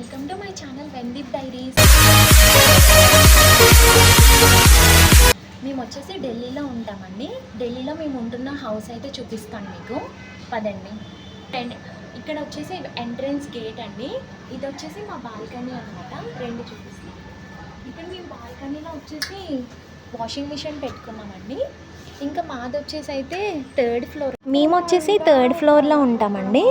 Welcome to my channel Vendeep diaries. మేము వచ్చేసి ఢిల్లీలో ఉంటామండి. ఢిల్లీలో మేము ఉంటున్న హౌస్ అయితే చూపిస్తాను మీకు, పదండి. ఇక్కడ వచ్చేసి ఎంట్రన్స్ గేట్ అండి. ఇది వచ్చేసి మా బాల్కనీ అనమాట. రెండు చూపిస్తాం. ఇక్కడ మేము బాల్కనీలో వచ్చేసి వాషింగ్ మిషన్ పెట్టుకున్నామండి. ఇంకా మాది వచ్చేసి అయితే థర్డ్ ఫ్లోర్. మేము వచ్చేసి థర్డ్ ఫ్లోర్లో ఉంటామండి.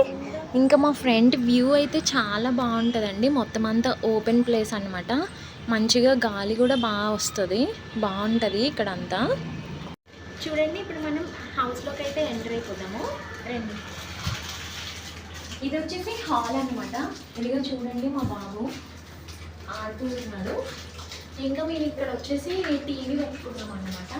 ఇంకా మా ఫ్రంట్ వ్యూ అయితే చాలా బాగుంటుందండి. మొత్తం అంతా ఓపెన్ ప్లేస్ అనమాట. మంచిగా గాలి కూడా బాగా వస్తుంది, బాగుంటుంది ఇక్కడ అంతా. చూడండి, ఇప్పుడు మనం హౌస్లోకి అయితే ఎంటర్ అయిపోదాము. రండి. ఇది వచ్చేసి హాల్ అనమాట. ఇదిగో చూడండి, మా బాబు ఆడుతూ ఉన్నాడు. ఇంకా మేము ఇక్కడ వచ్చేసి టీవీ పెట్టుకున్నాం అన్నమాట.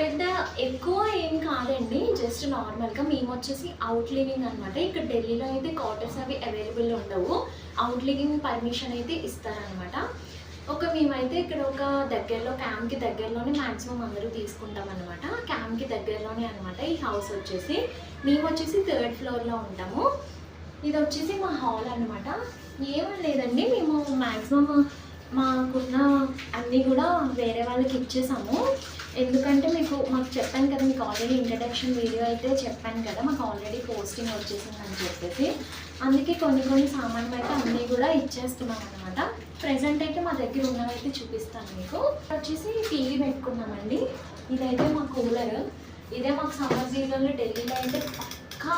పెద్ద ఎక్కువ ఏం కాదండి, జస్ట్ నార్మల్గా. మేము వచ్చేసి అవుట్ లివింగ్ అనమాట. ఇక్కడ ఢిల్లీలో అయితే క్వార్టర్స్ అవి అవైలబుల్ ఉండవు. అవుట్ లివింగ్ పర్మిషన్ అయితే ఇస్తారనమాట. మేమైతే ఇక్కడ ఒక దగ్గరలో క్యాంప్కి దగ్గరలోనే మ్యాక్సిమం అందరూ తీసుకుంటాం అనమాట. క్యాంప్కి దగ్గరలోనే అనమాట ఈ హౌస్ వచ్చేసి. మేము వచ్చేసి థర్డ్ ఫ్లోర్లో ఉంటాము. ఇది వచ్చేసి మా హాల్ అనమాట. ఏమీ లేదండి, మేము మ్యాక్సిమం మాకున్న అన్నీ కూడా వేరే వాళ్ళకి ఇచ్చేసాము. ఎందుకంటే మాకు చెప్పాను కదా, మీకు ఆల్రెడీ ఇంట్రడక్షన్ వీడియో అయితే చెప్పాను కదా, మాకు ఆల్రెడీ పోస్టింగ్ వచ్చేసిందని చెప్పేసి. అందుకే కొన్ని సామాన్లు అయితే అన్నీ కూడా ఇచ్చేస్తున్నాం అనమాట. ప్రెజెంట్ అయితే మా దగ్గర ఉన్నవైతే చూపిస్తాను మీకు. వచ్చేసి టీవీ పెట్టుకున్నామండి. ఇదైతే మా కూలర్. ఇదే మాకు సమ్మర్ సీజన్లో ఢిల్లీలో అయితే పక్కా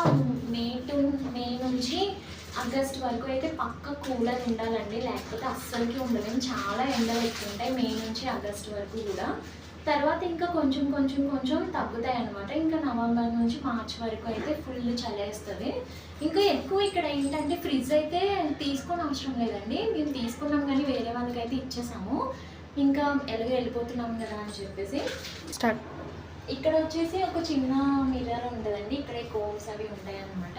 మే నుంచి ఆగస్ట్ వరకు అయితే పక్క కూలర్ ఉండాలండి, లేకపోతే అస్సలకి ఉండదు. చాలా ఎండలు ఎక్కువ ఉంటాయి మే నుంచి ఆగస్ట్ వరకు కూడా. తర్వాత ఇంకా కొంచెం తగ్గుతాయి అనమాట. ఇంకా నవంబర్ నుంచి మార్చ్ వరకు అయితే ఫుల్ చలేస్తుంది. ఇంకా ఎక్కువ ఇక్కడ ఏంటంటే ఫ్రిడ్జ్ అయితే తీసుకొని అవసరం లేదండి. మేము తీసుకున్నాం కానీ వేరే వాళ్ళకి అయితే ఇచ్చేసాము. ఇంకా ఎలాగో వెళ్ళిపోతున్నాం కదా అని చెప్పేసి స్టార్ట్. ఇక్కడ వచ్చేసి ఒక చిన్న మిర్రర్ ఉంటుందండి. ఇక్కడే కోమ్స్ అవి ఉంటాయి అన్నమాట.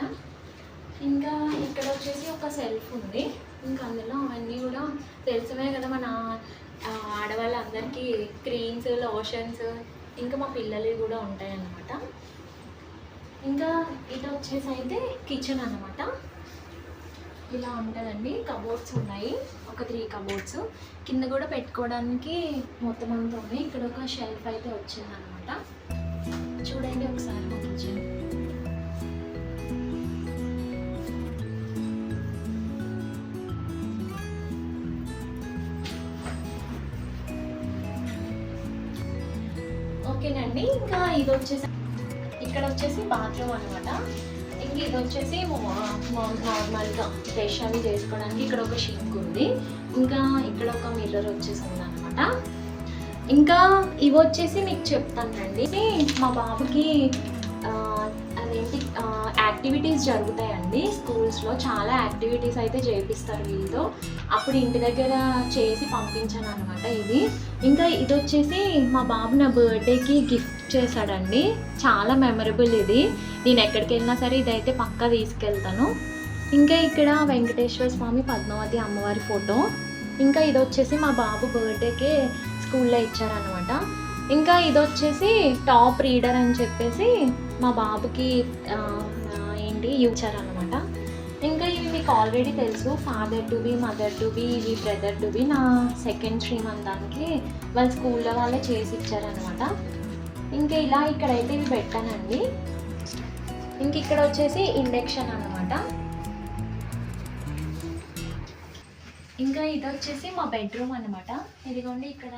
ఇంకా ఇక్కడ వచ్చేసి ఒక సెల్ఫ్ ఉంది. ఇంకా అందులో అవన్నీ కూడా తెలిసివే కదా, మన ఆడవాళ్ళందరికీ క్రీమ్స్, లోషన్స్, ఇంకా మా పిల్లలు కూడా ఉంటాయి అన్నమాట. ఇంకా ఇది వచ్చేసి అయితే కిచెన్ అన్నమాట. ఇలా ఉంటుందండి. కబోర్డ్స్ ఉన్నాయి, ఒక 3 కబోర్డ్స్. కింద కూడా పెట్టుకోవడానికి మొత్తం అంతా ఉన్నాయి. ఇక్కడ ఒక షెల్ఫ్ అయితే వచ్చిందనమాట. చూడండి ఒకసారి మా కిచెన్. ఓకేనండి. ఇంకా ఇది వచ్చేసి ఇక్కడ వచ్చేసి బాత్రూమ్ అనమాట. ఇంక ఇది వచ్చేసి నార్మల్గా ఫ్రెష్ అవి చేసుకోవడానికి ఇక్కడ ఒక షింక్ ఉంది. ఇంకా ఇక్కడ ఒక మిర్రర్ వచ్చేసింది అనమాట. ఇంకా ఇవి వచ్చేసి మీకు చెప్తానండి, మా బాబుకి అదేంటి యాక్టివిటీస్ జరుగుతాయండి స్కూల్స్లో. చాలా యాక్టివిటీస్ అయితే చేపిస్తారు వీళ్ళతో. అప్పుడు ఇంటి దగ్గర చేసి పంపించాను అనమాట ఇది. ఇంకా ఇది వచ్చేసి మా బాబు నా బర్త్డేకి గిఫ్ట్ చేశాడండి. చాలా మెమరబుల్ ఇది. నేను ఎక్కడికి వెళ్ళినా సరే ఇదైతే పక్కా తీసుకెళ్తాను. ఇంకా ఇక్కడ వెంకటేశ్వర స్వామి, పద్మావతి అమ్మవారి ఫోటో. ఇంకా ఇది వచ్చేసి మా బాబు బర్త్డేకి స్కూల్లో ఇచ్చారనమాట. ఇంకా ఇది వచ్చేసి టాప్ రీడర్ అని చెప్పేసి మా బాబుకి ఇచ్చారనమాట. ఇంకా ఇవి మీకు ఆల్రెడీ తెలుసు, father to be, mother to be, ఇవి బ్రదర్ టు బి. నా సెకండ్ శ్రీమంతానికి వాళ్ళ స్కూల్లో వాళ్ళే చేసి ఇచ్చారనమాట. ఇంకా ఇలా ఇక్కడైతే ఇవి పెట్టానండి. ఇంక ఇక్కడ వచ్చేసి ఇండక్షన్ అన్నమాట. ఇంకా ఇది వచ్చేసి మా బెడ్రూమ్ అనమాట. ఇదిగోండి, ఇక్కడ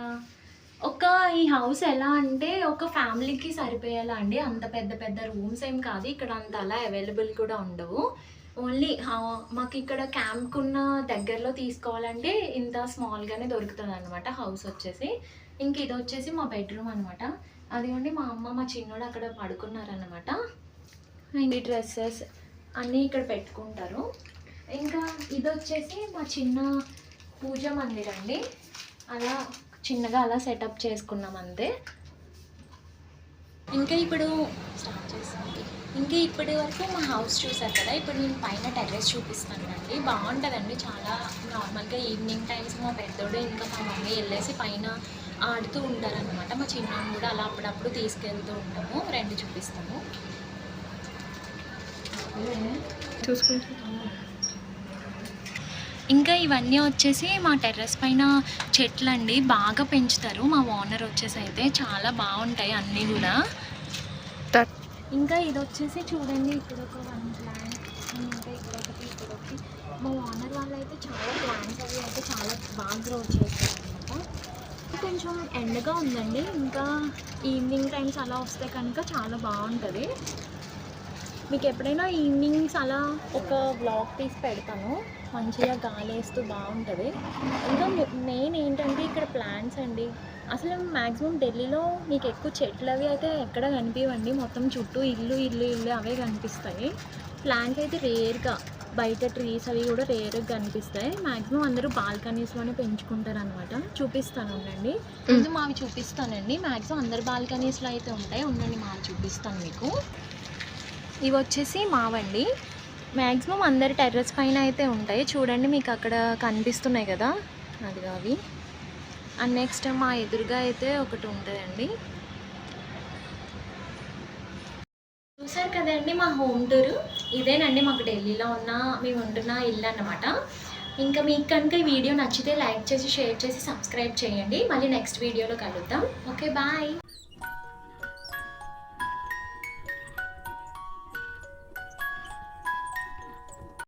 ఈ హౌస్ ఎలా అంటే ఒక ఫ్యామిలీకి సరిపోయేలా అండి. అంత పెద్ద రూమ్స్ ఏం కాదు. ఇక్కడ అంత అలా అవైలబుల్ కూడా ఉండవు. ఓన్లీ మాకు ఇక్కడ క్యాంప్కి ఉన్న దగ్గరలో తీసుకోవాలంటే ఇంత స్మాల్గానే దొరుకుతుంది అనమాట హౌస్ వచ్చేసి. ఇంక ఇది వచ్చేసి మా బెడ్రూమ్ అనమాట. అదిగోండి, మా అమ్మ మా చిన్నోడు అక్కడ పడుకున్నారనమాట. ఈ డ్రెస్సెస్ అన్నీ ఇక్కడ పెట్టుకుంటారు. ఇంకా ఇది వచ్చేసి మా చిన్న పూజ మందిర్ అండి. అలా చిన్నగా అలా సెటప్ చేసుకున్నాం అంతే. ఇంకా ఇప్పుడు స్టార్ట్ చేస్తాను. ఇంకా ఇప్పటి వరకు మా హౌస్ చూసారు కదా. ఇప్పుడు నేను పైన టెర్రస్ చూపిస్తానండి. బాగుంటుందండి చాలా. నార్మల్గా ఈవినింగ్ టైమ్స్ మా పెద్దోడు ఇంకా మా మమ్మీ వెళ్ళేసి పైన ఆడుతూ ఉంటారనమాట. మా చిన్నోడు కూడా అలా అప్పుడప్పుడు తీసుకెళ్తూ ఉంటాము. రెండు చూపిస్తాము. చూసుకుంటాము. ఇంకా ఇవన్నీ వచ్చేసి మా టెర్రస్ పైన చెట్లండి, బాగా పెంచుతారు మా ఓనర్ వచ్చేసి. అయితే చాలా బాగుంటాయి అన్నీ కూడా. ఇంకా ఇది వచ్చేసి చూడండి, ఇక్కడ ఒక 1 ప్లాంట్, ఇంకా ఇక్కడ ఒకటి, ఇక్కడ ఒకటి. మా ఓనర్ వాళ్ళు అయితే చాలా ప్లాంట్స్ అవి అయితే చాలా బాగా గ్రో చేస్తారు అనమాట. కొంచెం ఎండగా ఉందండి, ఇంకా ఈవినింగ్ టైమ్స్ అలా వస్తే కనుక చాలా బాగుంటుంది. మీకు ఎప్పుడైనా ఈవినింగ్స్ అలా ఒక బ్లాగ్ తీసి పెడతాను, మంచిగా గాలేస్తూ బాగుంటుంది. ఇంకా మెయిన్ ఏంటంటే ఇక్కడ ప్లాంట్స్ అండి. అసలు మ్యాక్సిమం ఢిల్లీలో మీకు ఎక్కువ చెట్లు అవి అయితే ఎక్కడ కనిపించవండి, మొత్తం చుట్టూ ఇల్లు ఇల్లు ఇల్లు అవే కనిపిస్తాయి. ప్లాంట్స్ అయితే రేర్గా, బయట ట్రీస్ అవి కూడా రేర్గా కనిపిస్తాయి. మ్యాక్సిమం అందరూ బాల్కనీస్లోనే పెంచుకుంటారు అనమాట. చూపిస్తాను ఉండండి, ముందు మావి చూపిస్తానండి. మ్యాక్సిమం అందరు బాల్కనీస్లో అయితే ఉంటాయి. ఉండండి, మావి చూపిస్తాను మీకు. ఇవి వచ్చేసి మావండి, మ్యాక్సిమం అందరి టెర్రస్ పైన అయితే ఉంటాయి. చూడండి మీకు అక్కడ కనిపిస్తున్నాయి కదా, అదిగా అవి. అండ్ నెక్స్ట్ మా ఎదురుగా అయితే ఒకటి ఉంటుందండి. చూసారు కదండి మా హోమ్ టూర్. ఇదేనండి మాకు ఢిల్లీలో ఉన్న మేము ఉంటున్న ఇల్లు అన్నమాట. ఇంకా మీకు కనుక ఈ వీడియో నచ్చితే లైక్ చేసి, షేర్ చేసి, సబ్స్క్రైబ్ చేయండి. మళ్ళీ నెక్స్ట్ వీడియోలో కలుద్దాం. Okay, bye.